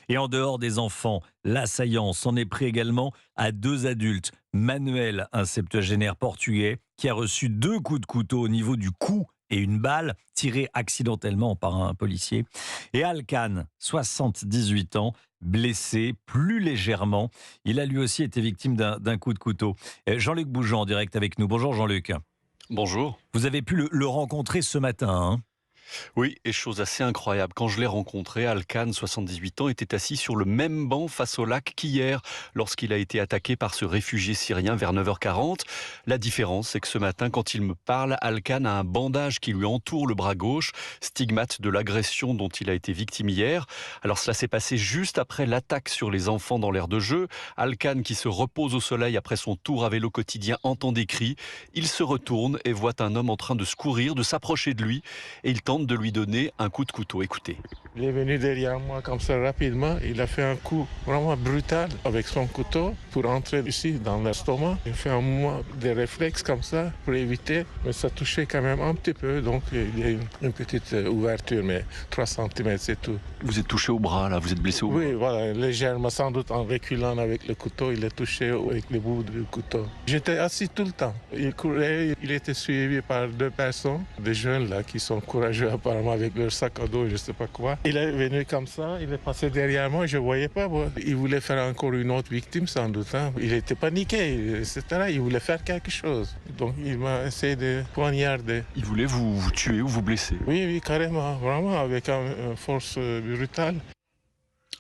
Et en dehors des enfants, l'assaillant s'en est pris également à 2 adultes. Manuel, un septuagénaire portugais, qui a reçu 2 coups de couteau au niveau du cou et une balle tirée accidentellement par un policier. Et Alkan, 78 ans, blessé plus légèrement. Il a lui aussi été victime d'un coup de couteau. Jean-Luc Bougeant en direct avec nous. Bonjour Jean-Luc. Bonjour. Vous avez pu le rencontrer ce matin, hein? Oui, et chose assez incroyable, quand je l'ai rencontré, Alkan, 78 ans, était assis sur le même banc face au lac qu'hier, lorsqu'il a été attaqué par ce réfugié syrien vers 9h40. La différence, c'est que ce matin, quand il me parle, Alkan a un bandage qui lui entoure le bras gauche, stigmate de l'agression dont il a été victime hier. Alors cela s'est passé juste après l'attaque sur les enfants dans l'aire de jeu. Alkan, qui se repose au soleil après son tour à vélo quotidien, entend des cris. Il se retourne et voit un homme en train de se courir, de s'approcher de lui, et il tente de lui donner un coup de couteau. Écoutez. Il est venu derrière moi comme ça rapidement. Il a fait un coup vraiment brutal avec son couteau pour entrer ici dans l'estomac. Il fait un mouvement de réflexe comme ça pour éviter, mais ça touchait quand même un petit peu. Donc il y a une petite ouverture, mais 3 cm c'est tout. Vous êtes touché au bras, là, vous êtes blessé au bras. Oui, voilà, légèrement, sans doute en reculant avec le couteau, il est touché avec le bout du couteau. J'étais assis tout le temps. Il courait, il était suivi par 2 personnes, des jeunes là qui sont courageux apparemment avec leur sac à dos, je ne sais pas quoi. Il est venu comme ça, il est passé derrière moi, je ne voyais pas. Moi. Il voulait faire encore une autre victime sans doute. Hein. Il était paniqué, etc. Il voulait faire quelque chose. Donc il m'a essayé de poignarder. Il voulait vous tuer ou vous blesser. Oui, oui, carrément, vraiment, avec une force brutale.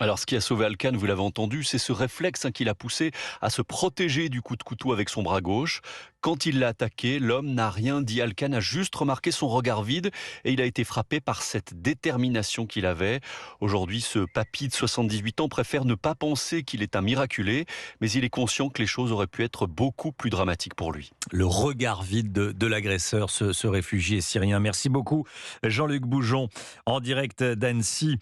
Alors, ce qui a sauvé Alkan, vous l'avez entendu, c'est ce réflexe qui l'a poussé à se protéger du coup de couteau avec son bras gauche. Quand il l'a attaqué, l'homme n'a rien dit. Alkan a juste remarqué son regard vide et il a été frappé par cette détermination qu'il avait. Aujourd'hui, ce papy de 78 ans préfère ne pas penser qu'il est un miraculé, mais il est conscient que les choses auraient pu être beaucoup plus dramatiques pour lui. Le regard vide de l'agresseur, ce réfugié syrien. Merci beaucoup Jean-Luc Bougeon en direct d'Annecy.